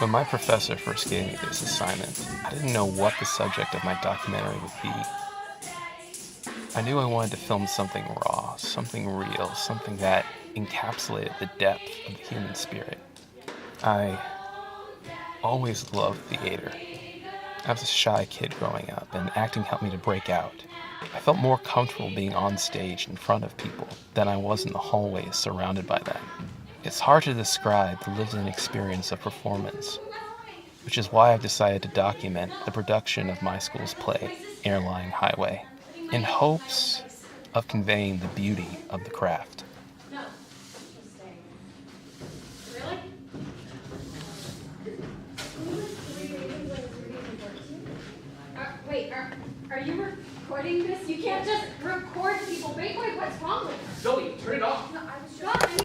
When my professor first gave me this assignment, I didn't know what the subject of my documentary would be. I knew I wanted to film something raw, something real, something that encapsulated the depth of the human spirit. I always loved theater. I was a shy kid growing up, and acting helped me to break out. I felt more comfortable being on stage in front of people than I was in the hallways surrounded by them. It's hard to describe the lived-in experience of performance, which is why I've decided to document the production of my school's play, Airline Highway, in hopes of conveying the beauty of the craft. Wait, are you recording this? You can't just record people. Wait, what's wrong with her? Zoe, turn it off. No, I was just...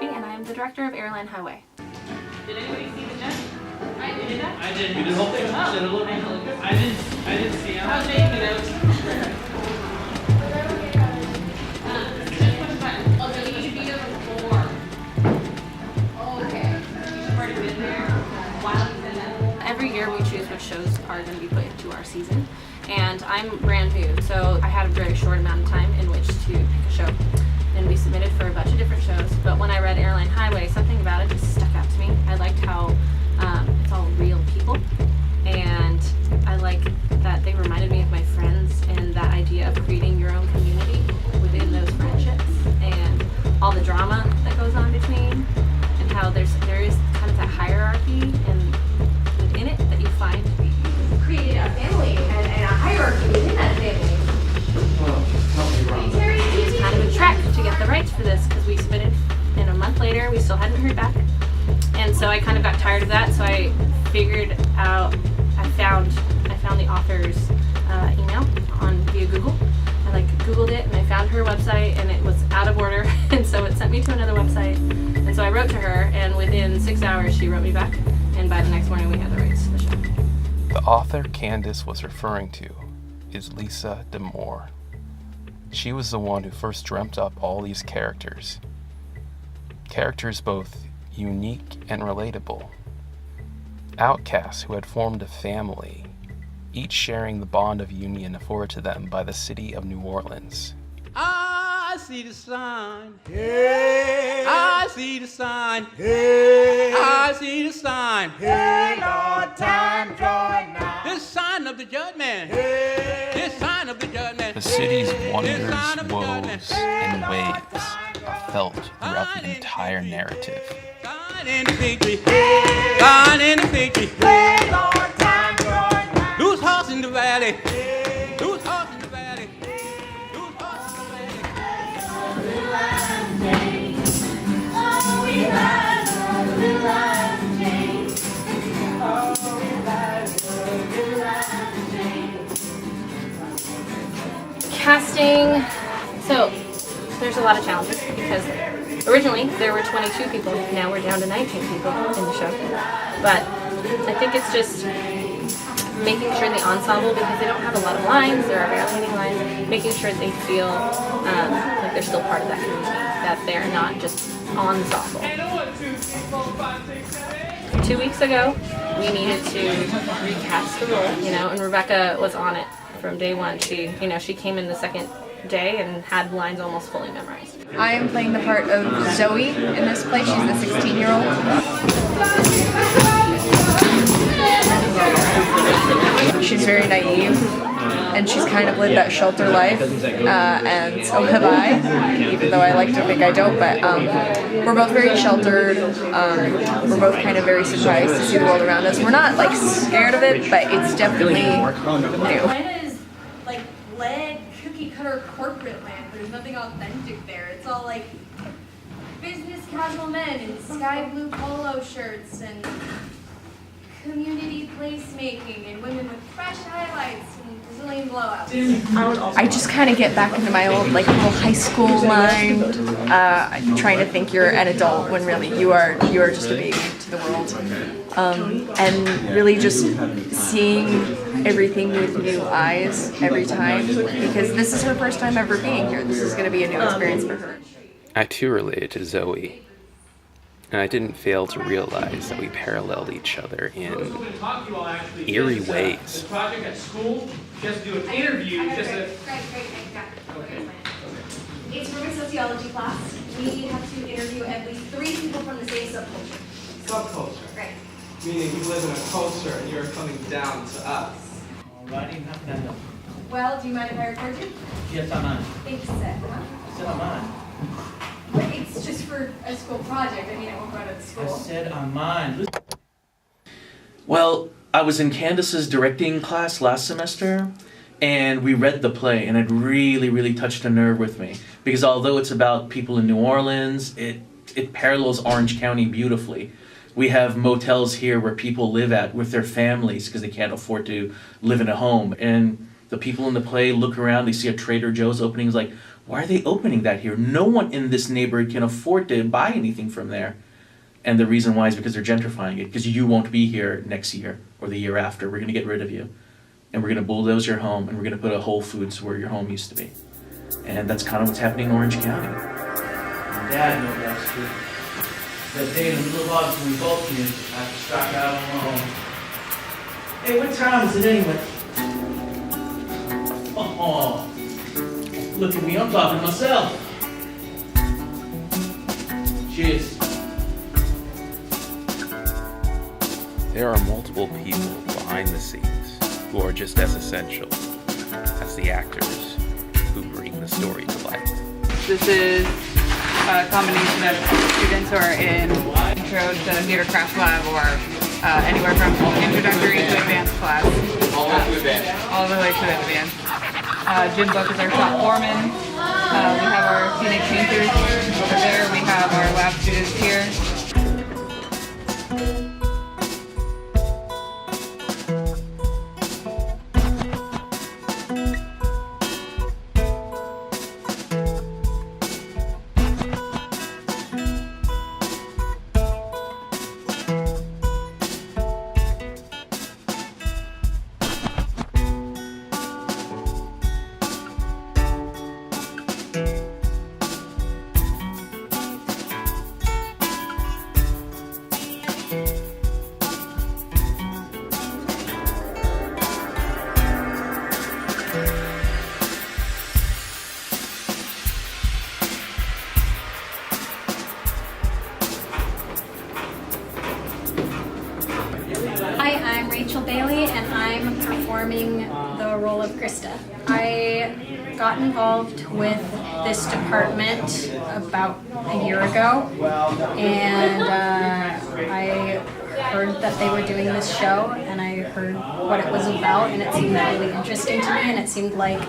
and I am the director of Airline Highway. Did anybody see the jet? I did that. I did. You did the whole thing. Oh. Did it look good? I didn't see him. How's Jake? Just push the button. Oh, so you need to be there before. Okay. You've already been there while he's in that. Every year we choose which shows are going to be put into our season, and I'm brand new, so I had a very short amount of time in which to pick a show. And we submitted for a bunch of different shows, but when I read Airline Highway, something about it just stuck out to me. I liked how it's all real people, and I like that they reminded me of my friends and that idea of creating your own community within those friendships and all the drama that goes on between, and how there is kind of that hierarchy and within it that you find. You created a family and a hierarchy within that family. It's kind of a trek to get the rights for this because we submitted, and a month later we still hadn't heard back, and so I kind of got tired of that. So I figured out, I found the author's email via Google. I Googled it and I found her website, and it was out of order, and so it sent me to another website. And so I wrote to her, and within 6 hours she wrote me back, and by the next morning we had the rights to the show. The author Candace was referring to is Lisa D'Amour. She was the one who first dreamt up all these characters. Characters both unique and relatable. Outcasts who had formed a family, each sharing the bond of union afforded to them by the city of New Orleans. I see the sign. Hey. I see the sign. Hey. I see the sign. Hey, Lord, time drawing nigh. This sign of the judgment. Hey. This sign of the judgment. The city's wonders, woes, and waves are felt throughout the entire narrative. Sign in the victory. Hey. Sign in the victory. Hey, Lord, time drawing nigh. Loose horse in the valley. Hey. Loose horse in the valley. Loose horse in the valley. Casting, so there's a lot of challenges because originally there were 22 people, now we're down to 19 people in the show. But I think it's just making sure the ensemble, because they don't have a lot of lines, there are barely any lines, making sure they feel like they're still part of that community, that they're not just ensemble. 2 weeks ago, we needed to recast the role, and Rebecca was on it from day one. She came in the second day and had lines almost fully memorized. I am playing the part of Zoe in this play. She's the 16-year-old. She's very naive, and she's kind of lived that shelter life, and so have I, even though I like to think I don't, but we're both very sheltered. We're both kind of very surprised to see the world around us. We're not scared of it, but it's definitely new. Cookie cutter corporate land, but there's nothing authentic there. It's all business casual men in sky blue polo shirts and community placemaking and women with fresh highlights and Brazilian blowouts. I just kind of get back into my old like little high school mind, trying to think you're an adult when really you are just a baby to the world, and really just seeing everything with new eyes every time, because this is her first time ever being here. This is going to be a new experience for her. I too related to Zoe, and I didn't fail to realize that we paralleled each other in eerie ways. Project at school, just do an interview, just a... Great, got it. It's from a sociology class. We have to interview at least 3 people from the same subculture. Subculture. Right. Meaning you live in a culture and you're coming down to us. Alrighty, how can I help? Well, do you mind if I record you? Yes, I'm on. Thanks, Seth. I said I'm on. But it's just for a school project. I mean, it won't go to the school. I said I'm on. Well, I was in Candace's directing class last semester, and we read the play, and it really touched a nerve with me. Because although it's about people in New Orleans, it parallels Orange County beautifully. We have motels here where people live at with their families because they can't afford to live in a home. And the people in the play look around, they see a Trader Joe's opening, it's like, why are they opening that here? No one in this neighborhood can afford to buy anything from there. And the reason why is because they're gentrifying it, because you won't be here next year or the year after. We're going to get rid of you. And we're going to bulldoze your home, and we're going to put a Whole Foods where your home used to be. And that's kind of what's happening in Orange County. My dad knows that's true. That day in the middle of August when we both came, I had to strike out on my own. Hey, what time is it anyway? Oh, look at me, I'm talking to myself. Cheers. There are multiple people behind the scenes who are just as essential as the actors who bring the story to life. This is a combination of students who are in Intro to Theater Craft Lab or anywhere from introductory to advanced class. All the way to advance. All the way to advanced. Jim Buck is our top foreman. We have our scenic painters over there. We have our lab students here. Hi, I'm Rachel Bailey, and I'm performing the role of Krista. I got involved with this department about a year ago, and I heard that they were doing this show, and I heard what it was about, and it seemed really interesting to me, and it seemed like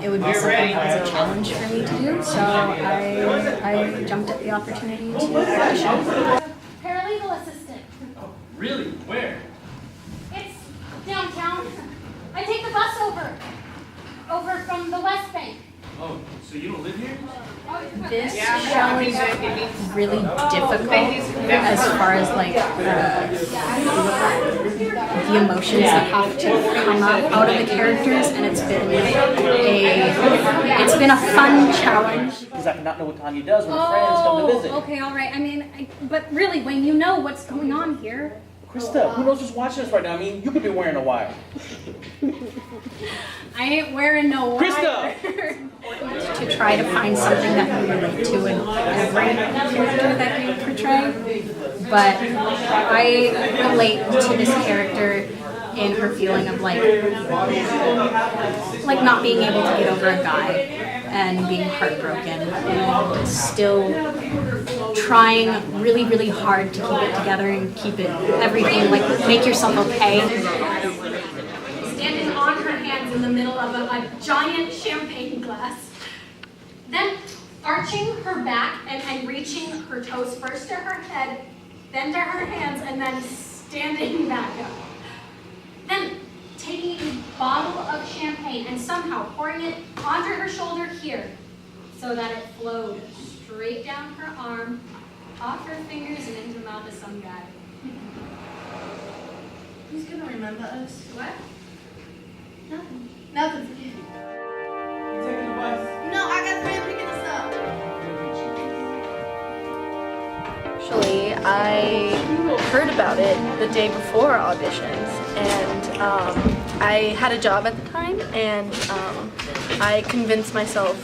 it would be something that was a challenge for me to do, so I jumped at the opportunity to do the show. Paralegal assistant. Really? Where? It's downtown. I take the bus over from the West Bank. Oh, so you don't live here? This show is really difficult as far as like the emotions that have to come out of the characters, and it's been a fun challenge. Because I cannot know what Tanya does when her friends come to visit. Okay, all right. I mean, but really, when you know what's going on here. Krista, who knows who's watching us right now? I mean, you could be wearing a wire. I ain't wearing no wire. Krista! To try to find something that you relate to in every character that you portray. But I relate to this character in her feeling of like not being able to get over a guy and being heartbroken and still trying really hard to keep it together and keep it everything, like make yourself okay. Standing on her hands in the middle of a giant champagne glass. Then arching her back and reaching her toes first to her head, then to her hands, and then standing back up. Then taking a bottle of champagne and somehow pouring it onto her shoulder here so that it flowed straight down her arm, off her fingers, and into the mouth of some guy. Who's gonna remember us? What? Nothing. Nothing. Forget it. You taking the bus? No, I got friends picking us up. Actually, I heard about it the day before auditions, and I had a job at the time, and I convinced myself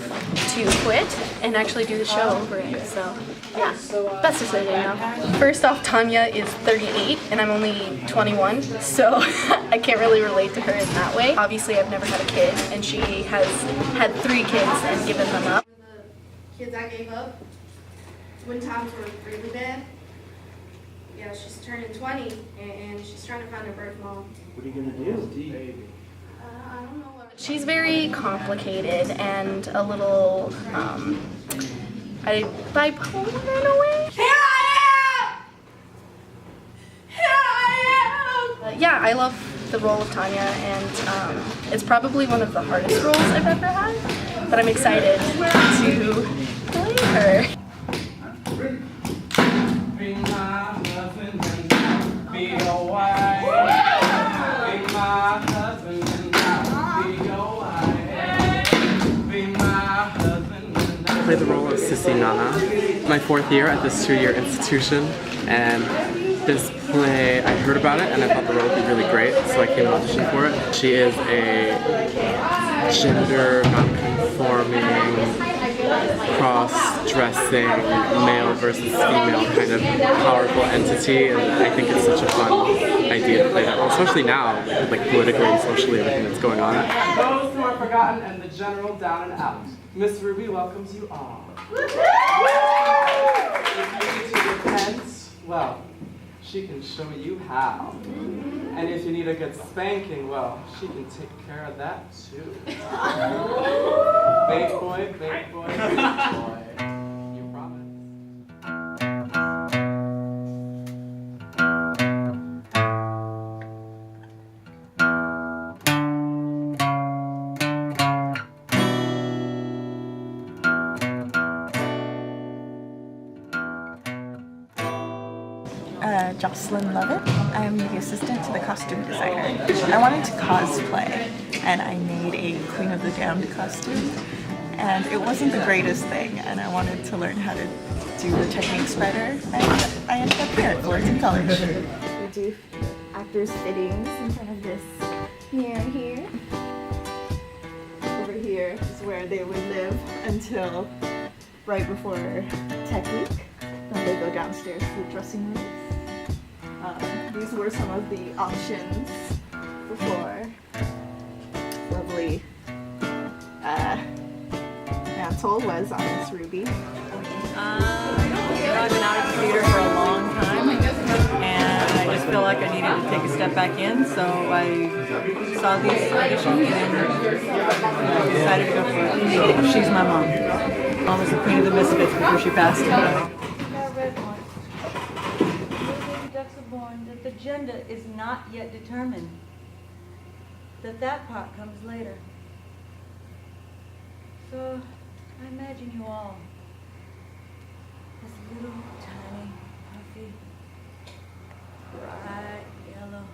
to quit and actually do the show over it. So yeah, best decision though. First off, Tanya is 38 and I'm only 21, so I can't really relate to her in that way. Obviously, I've never had a kid, and she has had 3 kids and given them up. The kids I gave up when times were really bad. Yeah, she's turning 20 and she's trying to find her birth mom. What are you gonna do? I don't know what. She's very complicated and a little bipolar in a way. Here I am! Here I am! Yeah, I love the role of Tanya, and it's probably one of the hardest roles I've ever had, but I'm excited to play her. Be my husband and be your wife. Be my husband and be your wife. Be my husband and I play the role of Sissy Nana. My 4th year at this 2-year institution, and this play, I heard about it and I thought the role would be really great, so I came to audition for it. She is a gender non-conforming, cross-dressing, male versus female kind of powerful entity, and I think it's such a fun idea to play that role, especially now, like politically and socially, everything that's going on. Those who are forgotten and the general down and out. Miss Ruby welcomes you all. If you need to repent, well, she can show you how. And if you need a good spanking, well, she can take care of that too. Big boy, big boy, big boy. You promise? Jocelyn Lovett. I'm the assistant to the costume designer. I wanted to cosplay, and I made a Queen of the Damned costume. And it wasn't the greatest thing, and I wanted to learn how to do the techniques better, and I ended up here at Fullerton College. We do actors' fittings in front of this mirror here. Over here is where they would live until right before Tech Week. Then they go downstairs to the dressing rooms. These were some of the options before lovely mantle was on Miss Ruby. I've been out of the theater for a long time, and I just feel like I needed to take a step back in, so I saw these auditions and decided to go for it. So she's my mom. Mom was the queen of the misfits before she passed away. That the gender is not yet determined, that part comes later. So I imagine you all as little tiny puffy bright yellow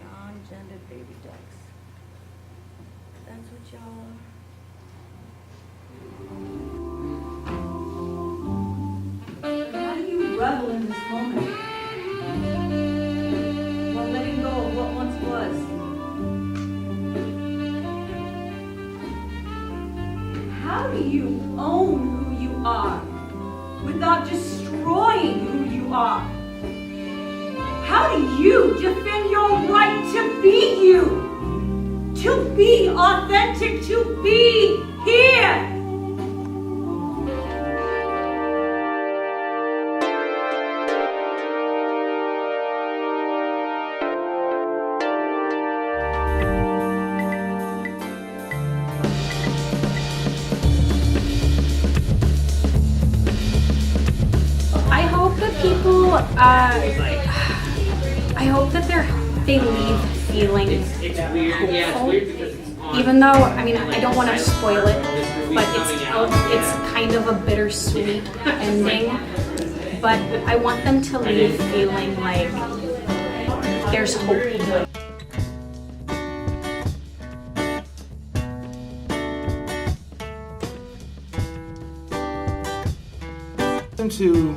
non-gendered baby ducks. That's what y'all are. How do you revel in this moment? Letting go of what once was. How do you own who you are without destroying who you are? How do you defend your right to be you? To be authentic, to be here? I hope that they leave feeling hopeful. Even though, I mean, I don't want to spoil it, but it's kind of a bittersweet ending. But I want them to leave feeling like there's hope. Them to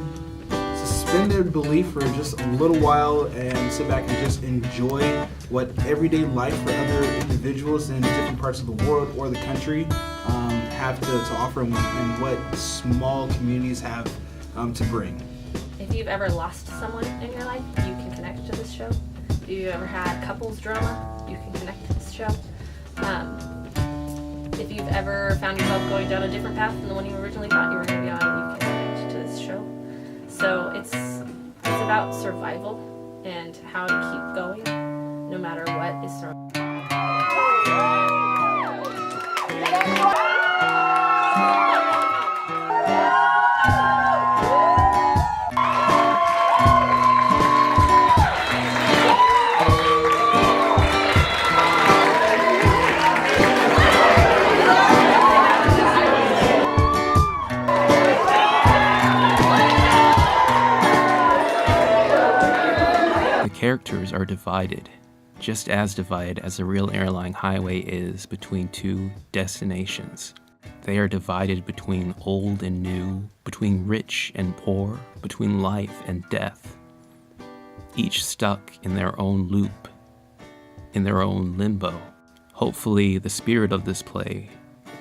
suspend their belief for just a little while and sit back and just enjoy what everyday life for other individuals in different parts of the world or the country have to offer and what small communities have to bring. If you've ever lost someone in your life, you can connect to this show. If you've ever had couples drama, you can connect to this show. If you've ever found yourself going down a different path than the one you originally thought you were going to be on, you can connect to this show. So it's about survival and how to keep going no matter what is thrown. Characters are divided, just as divided as a real airline highway is between two destinations. They are divided between old and new, between rich and poor, between life and death. Each stuck in their own loop, in their own limbo. Hopefully, the spirit of this play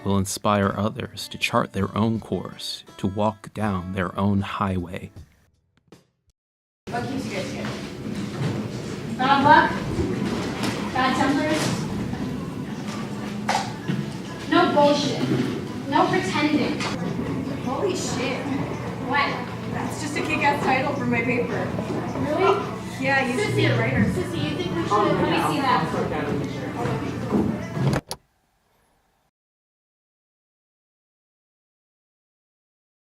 will inspire others to chart their own course, to walk down their own highway. What keeps you guys together? Bad luck? Bad tempers? No bullshit. No pretending. Holy shit. What? That's just a kick-ass title for my paper. Really? Yeah, you should be a writer. Sissy, you think we should? Let me see that.